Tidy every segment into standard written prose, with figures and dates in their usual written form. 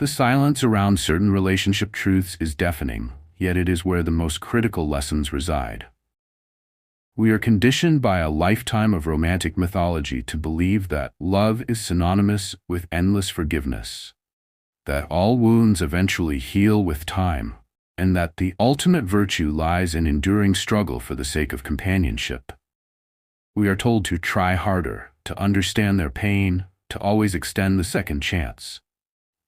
The silence around certain relationship truths is deafening, yet it is where the most critical lessons reside. We are conditioned by a lifetime of romantic mythology to believe that love is synonymous with endless forgiveness, that all wounds eventually heal with time, and that the ultimate virtue lies in enduring struggle for the sake of companionship. We are told to try harder, to understand their pain, to always extend the second chance.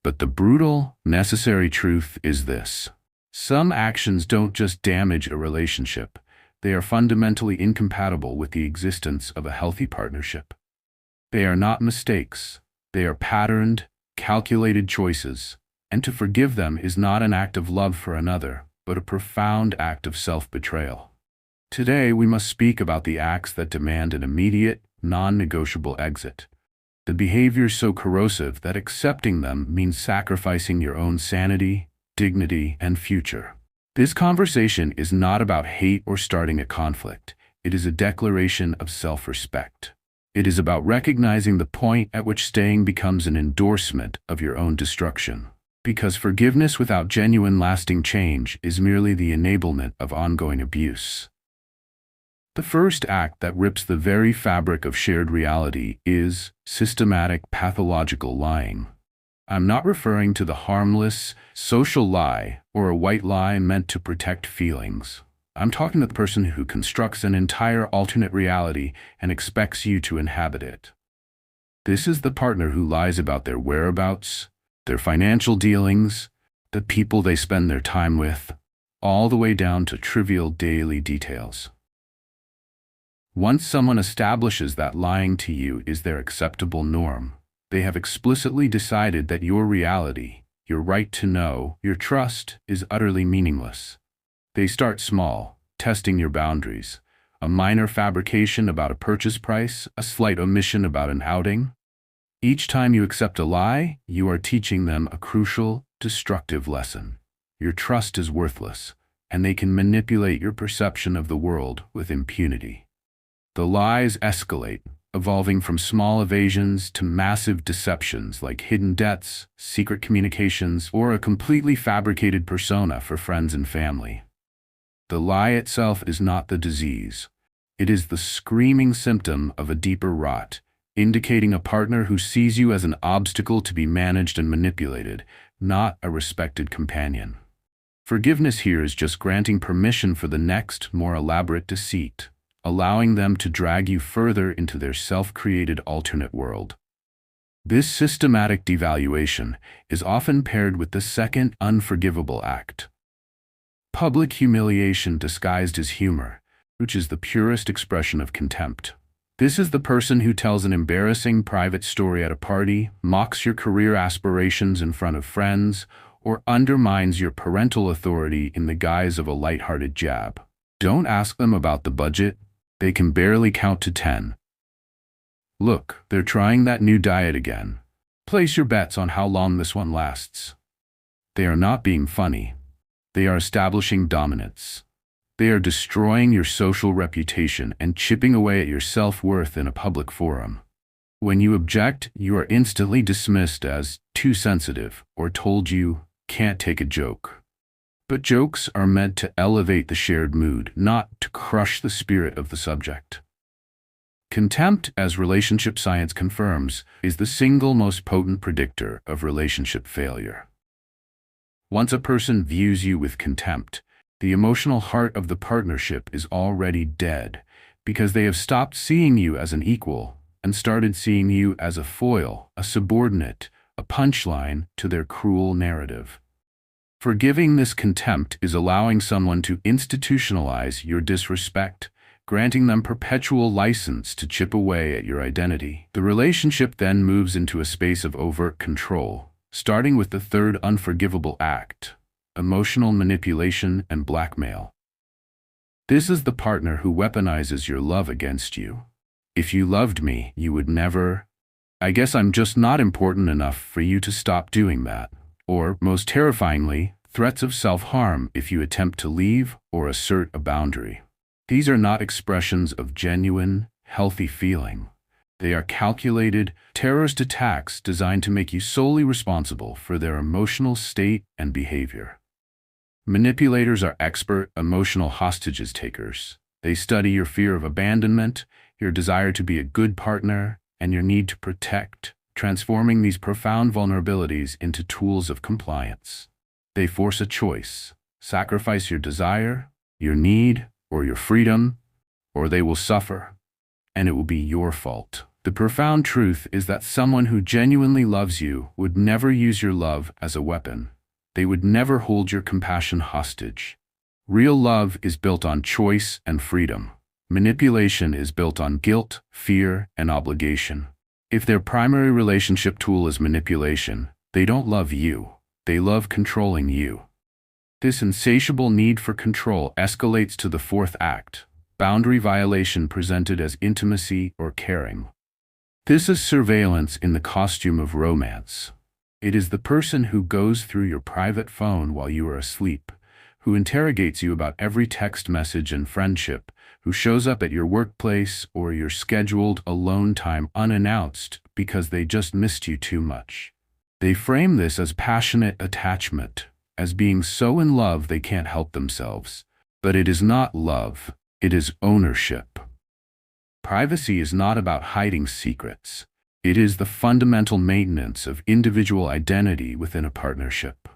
But the brutal, necessary truth is this: some actions don't just damage a relationship, they are fundamentally incompatible with the existence of a healthy partnership. They are not mistakes, they are patterned, calculated choices, and to forgive them is not an act of love for another, but a profound act of self-betrayal. Today, we must speak about the acts that demand an immediate, non-negotiable exit. The behaviors so corrosive that accepting them means sacrificing your own sanity, dignity, and future. This conversation is not about hate or starting a conflict. It is a declaration of self-respect. It is about recognizing the point at which staying becomes an endorsement of your own destruction. Because forgiveness without genuine lasting change is merely the enablement of ongoing abuse. The first act that rips the very fabric of shared reality is systematic pathological lying. I'm not referring to the harmless social lie or a white lie meant to protect feelings. I'm talking to the person who constructs an entire alternate reality and expects you to inhabit it. This is the partner who lies about their whereabouts, their financial dealings, the people they spend their time with, all the way down to trivial daily details. Once someone establishes that lying to you is their acceptable norm, they have explicitly decided that your reality, your right to know, your trust is utterly meaningless. They start small, testing your boundaries. A minor fabrication about a purchase price, a slight omission about an outing. Each time you accept a lie, you are teaching them a crucial, destructive lesson. Your trust is worthless, and they can manipulate your perception of the world with impunity. The lies escalate, evolving from small evasions to massive deceptions like hidden debts, secret communications, or a completely fabricated persona for friends and family. The lie itself is not the disease. It is the screaming symptom of a deeper rot, indicating a partner who sees you as an obstacle to be managed and manipulated, not a respected companion. Forgiveness here is just granting permission for the next, more elaborate deceit, allowing them to drag you further into their self-created alternate world. This systematic devaluation is often paired with the second unforgivable act: public humiliation disguised as humor, which is the purest expression of contempt. This is the person who tells an embarrassing private story at a party, mocks your career aspirations in front of friends, or undermines your parental authority in the guise of a lighthearted jab. Don't ask them about the budget. They can barely count to 10. Look, they're trying that new diet again. Place your bets on how long this one lasts. They are not being funny. They are establishing dominance. They are destroying your social reputation and chipping away at your self-worth in a public forum. When you object, you are instantly dismissed as too sensitive or told you can't take a joke. But jokes are meant to elevate the shared mood, not to crush the spirit of the subject. Contempt, as relationship science confirms, is the single most potent predictor of relationship failure. Once a person views you with contempt, the emotional heart of the partnership is already dead, because they have stopped seeing you as an equal and started seeing you as a foil, a subordinate, a punchline to their cruel narrative. Forgiving this contempt is allowing someone to institutionalize your disrespect, granting them perpetual license to chip away at your identity. The relationship then moves into a space of overt control, starting with the third unforgivable act: emotional manipulation and blackmail. This is the partner who weaponizes your love against you. If you loved me, you would never. I guess I'm just not important enough for you to stop doing that. Or, most terrifyingly, threats of self-harm if you attempt to leave or assert a boundary. These are not expressions of genuine, healthy feeling. They are calculated, terrorist attacks designed to make you solely responsible for their emotional state and behavior. Manipulators are expert emotional hostages takers. They study your fear of abandonment, your desire to be a good partner, and your need to protect, transforming these profound vulnerabilities into tools of compliance. They force a choice: sacrifice your desire, your need, or your freedom, or they will suffer, and it will be your fault. The profound truth is that someone who genuinely loves you would never use your love as a weapon. They would never hold your compassion hostage. Real love is built on choice and freedom. Manipulation is built on guilt, fear, and obligation. If their primary relationship tool is manipulation, they don't love you. They love controlling you. This insatiable need for control escalates to the fourth act: boundary violation presented as intimacy or caring. This is surveillance in the costume of romance. It is the person who goes through your private phone while you are asleep, who interrogates you about every text message and friendship, who shows up at your workplace or your scheduled alone time unannounced because they just missed you too much. They frame this as passionate attachment, as being so in love they can't help themselves. But it is not love, it is ownership. Privacy is not about hiding secrets. It is the fundamental maintenance of individual identity within a partnership.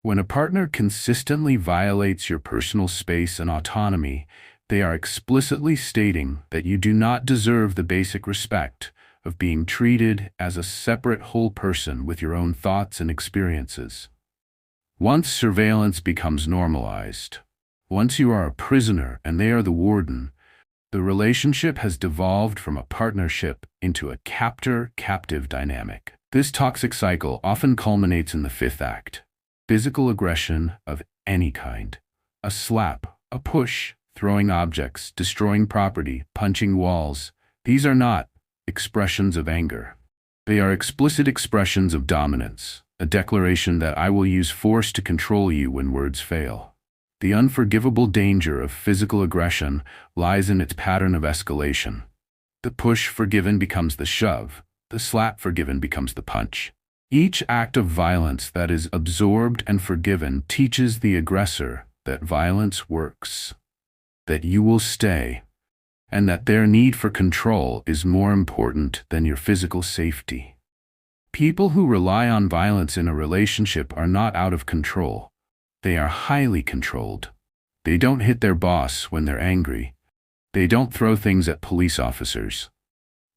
When a partner consistently violates your personal space and autonomy, they are explicitly stating that you do not deserve the basic respect of being treated as a separate whole person with your own thoughts and experiences. Once surveillance becomes normalized, once you are a prisoner and they are the warden, the relationship has devolved from a partnership into a captor-captive dynamic. This toxic cycle often culminates in the fifth act: physical aggression of any kind. A slap, a push, throwing objects, destroying property, punching walls. These are not expressions of anger. They are explicit expressions of dominance, a declaration that I will use force to control you when words fail. The unforgivable danger of physical aggression lies in its pattern of escalation. The push forgiven becomes the shove. The slap forgiven becomes the punch. Each act of violence that is absorbed and forgiven teaches the aggressor that violence works, that you will stay, and that their need for control is more important than your physical safety. People who rely on violence in a relationship are not out of control. They are highly controlled. They don't hit their boss when they're angry. They don't throw things at police officers.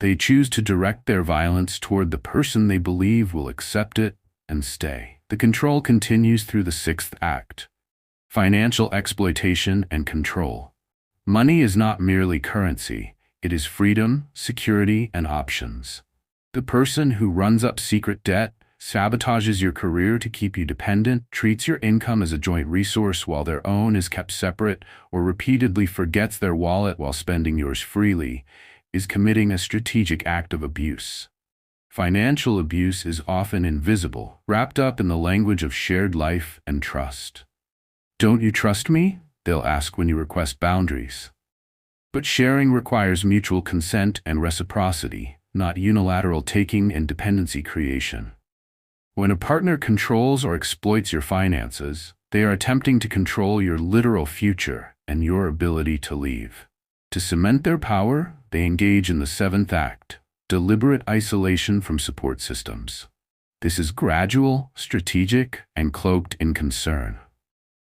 They choose to direct their violence toward the person they believe will accept it and stay. The control continues through the sixth act: financial exploitation and control. Money is not merely currency. It is freedom, security, and options. The person who runs up secret debt, sabotages your career to keep you dependent, treats your income as a joint resource while their own is kept separate, or repeatedly forgets their wallet while spending yours freely, is committing a strategic act of abuse. Financial abuse is often invisible, wrapped up in the language of shared life and trust. "Don't you trust me?" they'll ask when you request boundaries. But sharing requires mutual consent and reciprocity, not unilateral taking and dependency creation. When a partner controls or exploits your finances, they are attempting to control your literal future and your ability to leave. To cement their power, they engage in the seventh act: deliberate isolation from support systems. This is gradual, strategic, and cloaked in concern.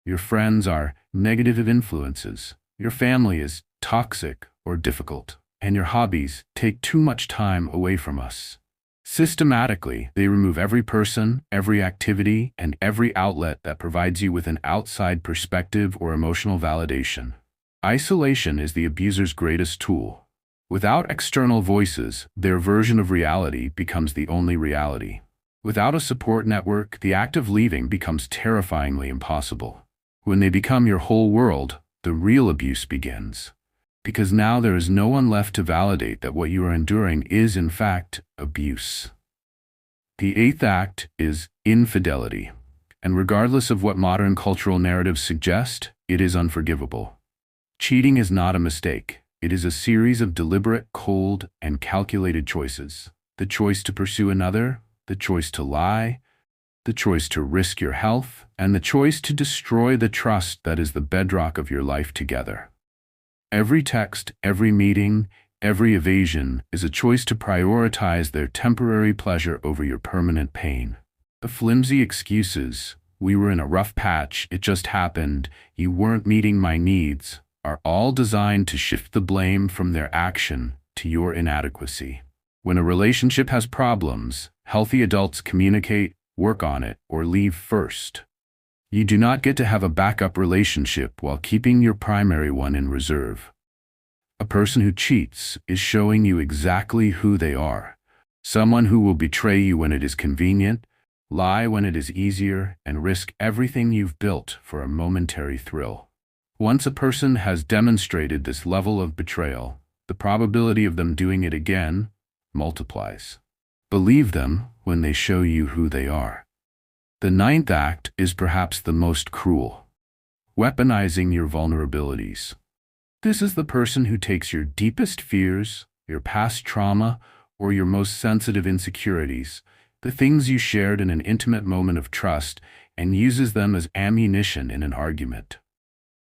Your friends are negative influences, your family is toxic or difficult, and your hobbies take too much time away from us. Systematically, they remove every person, every activity, and every outlet that provides you with an outside perspective or emotional validation. Isolation is the abuser's greatest tool. Without external voices, their version of reality becomes the only reality. Without a support network, the act of leaving becomes terrifyingly impossible. When they become your whole world, the real abuse begins. Because now there is no one left to validate that what you are enduring is, in fact, abuse. The eighth act is infidelity, and regardless of what modern cultural narratives suggest, it is unforgivable. Cheating is not a mistake. It is a series of deliberate, cold, and calculated choices. The choice to pursue another, the choice to lie, the choice to risk your health, and the choice to destroy the trust that is the bedrock of your life together. Every text, every meeting, every evasion is a choice to prioritize their temporary pleasure over your permanent pain. The flimsy excuses, "We were in a rough patch, it just happened, you weren't meeting my needs," are all designed to shift the blame from their action to your inadequacy. When a relationship has problems, healthy adults communicate, work on it, or leave first. You do not get to have a backup relationship while keeping your primary one in reserve. A person who cheats is showing you exactly who they are. Someone who will betray you when it is convenient, lie when it is easier, and risk everything you've built for a momentary thrill. Once a person has demonstrated this level of betrayal, the probability of them doing it again multiplies. Believe them when they show you who they are. The ninth act is perhaps the most cruel: weaponizing your vulnerabilities. This is the person who takes your deepest fears, your past trauma, or your most sensitive insecurities, the things you shared in an intimate moment of trust, and uses them as ammunition in an argument.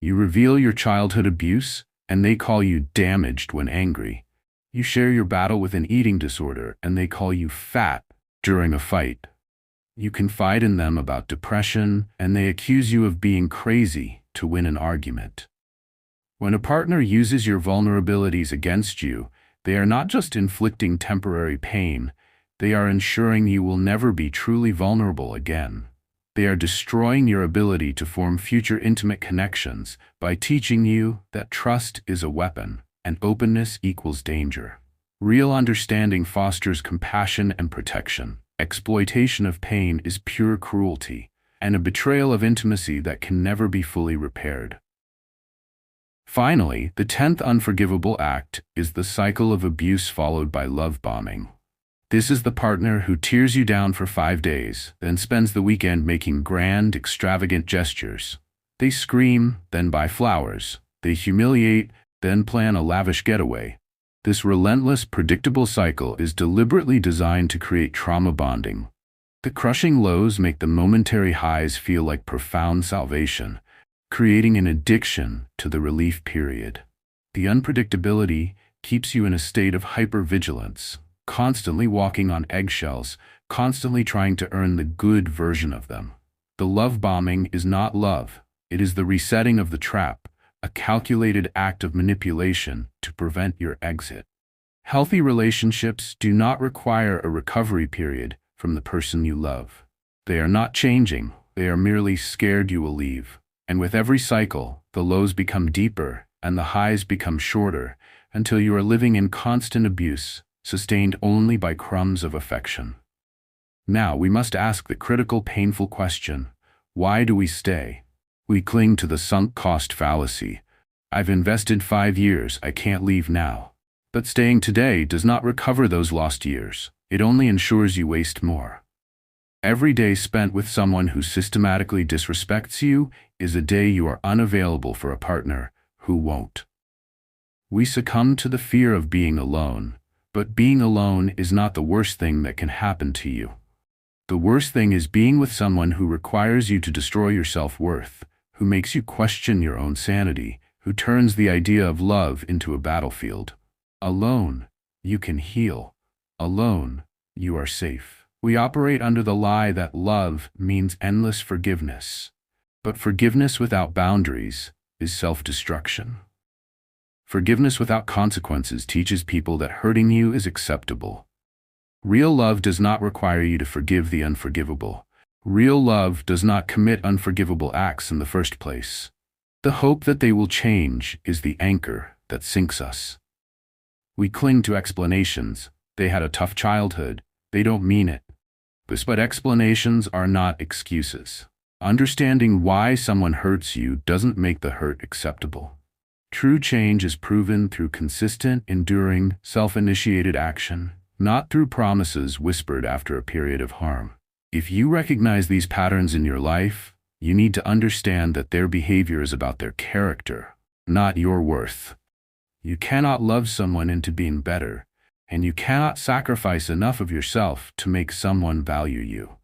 You reveal your childhood abuse, and they call you damaged when angry. You share your battle with an eating disorder, and they call you fat during a fight. You confide in them about depression, and they accuse you of being crazy to win an argument. When a partner uses your vulnerabilities against you, they are not just inflicting temporary pain, they are ensuring you will never be truly vulnerable again. They are destroying your ability to form future intimate connections by teaching you that trust is a weapon and openness equals danger. Real understanding fosters compassion and protection. Exploitation of pain is pure cruelty, and a betrayal of intimacy that can never be fully repaired. Finally, the 10th unforgivable act is the cycle of abuse followed by love bombing. This is the partner who tears you down for 5 days, then spends the weekend making grand, extravagant gestures. They scream, then buy flowers. They humiliate, then plan a lavish getaway. This relentless, predictable cycle is deliberately designed to create trauma bonding. The crushing lows make the momentary highs feel like profound salvation, creating an addiction to the relief period. The unpredictability keeps you in a state of hypervigilance, constantly walking on eggshells, constantly trying to earn the good version of them. The love bombing is not love, it is the resetting of the trap, a calculated act of manipulation to prevent your exit. Healthy relationships do not require a recovery period from the person you love. They are not changing, they are merely scared you will leave. And with every cycle, the lows become deeper and the highs become shorter until you are living in constant abuse, sustained only by crumbs of affection. Now we must ask the critical, painful question: why do we stay? We cling to the sunk cost fallacy. I've invested 5 years, I can't leave now. But staying today does not recover those lost years. It only ensures you waste more. Every day spent with someone who systematically disrespects you is a day you are unavailable for a partner who won't. We succumb to the fear of being alone, but being alone is not the worst thing that can happen to you. The worst thing is being with someone who requires you to destroy your self-worth, who makes you question your own sanity, who turns the idea of love into a battlefield. Alone, you can heal. Alone, you are safe. We operate under the lie that love means endless forgiveness. But forgiveness without boundaries is self-destruction. Forgiveness without consequences teaches people that hurting you is acceptable. Real love does not require you to forgive the unforgivable. Real love does not commit unforgivable acts in the first place. The hope that they will change is the anchor that sinks us. We cling to explanations. They had a tough childhood. They don't mean it. But explanations are not excuses. Understanding why someone hurts you doesn't make the hurt acceptable. True change is proven through consistent, enduring, self-initiated action, not through promises whispered after a period of harm. If you recognize these patterns in your life, you need to understand that their behavior is about their character, not your worth. You cannot love someone into being better, and you cannot sacrifice enough of yourself to make someone value you.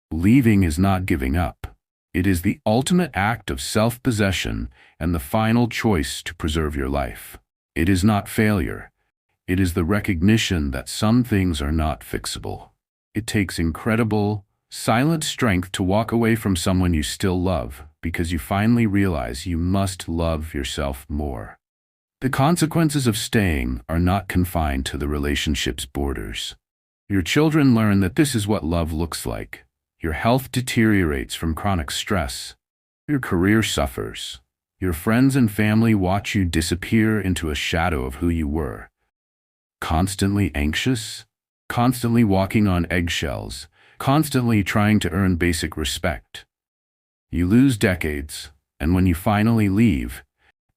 Leaving is not giving up. It is the ultimate act of self-possession and the final choice to preserve your life. It is not failure. It is the recognition that some things are not fixable. It takes incredible, silent strength to walk away from someone you still love, because you finally realize you must love yourself more. The consequences of staying are not confined to the relationship's borders. Your children learn that this is what love looks like. Your health deteriorates from chronic stress. Your career suffers. Your friends and family watch you disappear into a shadow of who you were. Constantly anxious, constantly walking on eggshells, constantly trying to earn basic respect. You lose decades, and when you finally leave,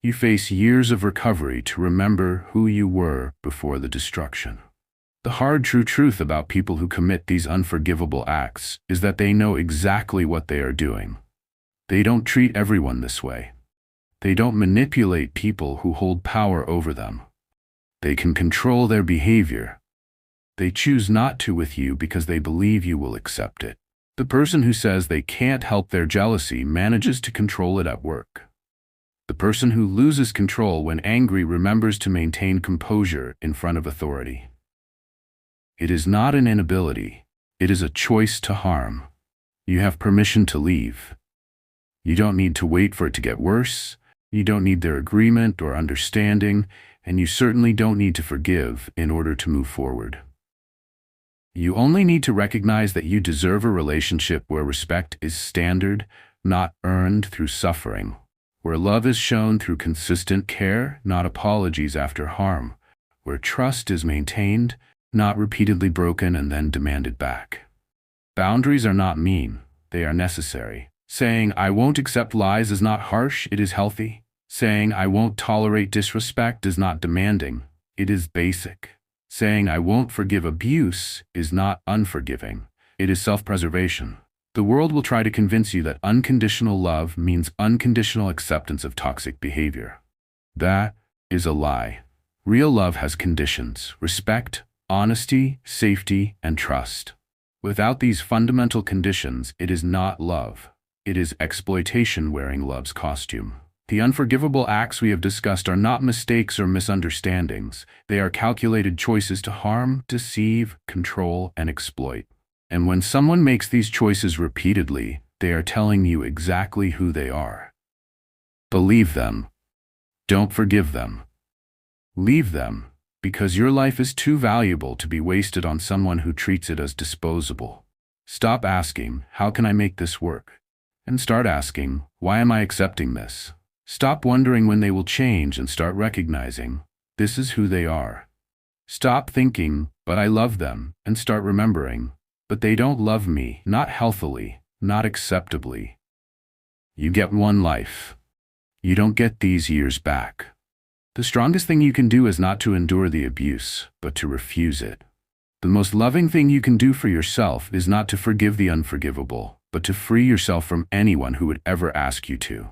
you face years of recovery to remember who you were before the destruction. The hard, true truth about people who commit these unforgivable acts is that they know exactly what they are doing. They don't treat everyone this way. They don't manipulate people who hold power over them. They can control their behavior. They choose not to with you because they believe you will accept it. The person who says they can't help their jealousy manages to control it at work. The person who loses control when angry remembers to maintain composure in front of authority. It is not an inability. It is a choice to harm. You have permission to leave. You don't need to wait for it to get worse. You don't need their agreement or understanding, and you certainly don't need to forgive in order to move forward. You only need to recognize that you deserve a relationship where respect is standard, not earned through suffering, where love is shown through consistent care, not apologies after harm, where trust is maintained, not repeatedly broken and then demanded back. Boundaries are not mean, they are necessary. Saying, "I won't accept lies" is not harsh, it is healthy. Saying, "I won't tolerate disrespect" is not demanding, it is basic. Saying, "I won't forgive abuse" is not unforgiving, it is self-preservation. The world will try to convince you that unconditional love means unconditional acceptance of toxic behavior. That is a lie. Real love has conditions: respect, honesty, safety, and trust. Without these fundamental conditions, it is not love. It is exploitation wearing love's costume. The unforgivable acts we have discussed are not mistakes or misunderstandings. They are calculated choices to harm, deceive, control, and exploit. And when someone makes these choices repeatedly, they are telling you exactly who they are. Believe them. Don't forgive them. Leave them, because your life is too valuable to be wasted on someone who treats it as disposable. Stop asking, "How can I make this work?" and start asking, "Why am I accepting this?" Stop wondering when they will change and start recognizing, this is who they are. Stop thinking, "But I love them," and start remembering, but they don't love me, not healthily, not acceptably. You get one life. You don't get these years back. The strongest thing you can do is not to endure the abuse, but to refuse it. The most loving thing you can do for yourself is not to forgive the unforgivable, but to free yourself from anyone who would ever ask you to.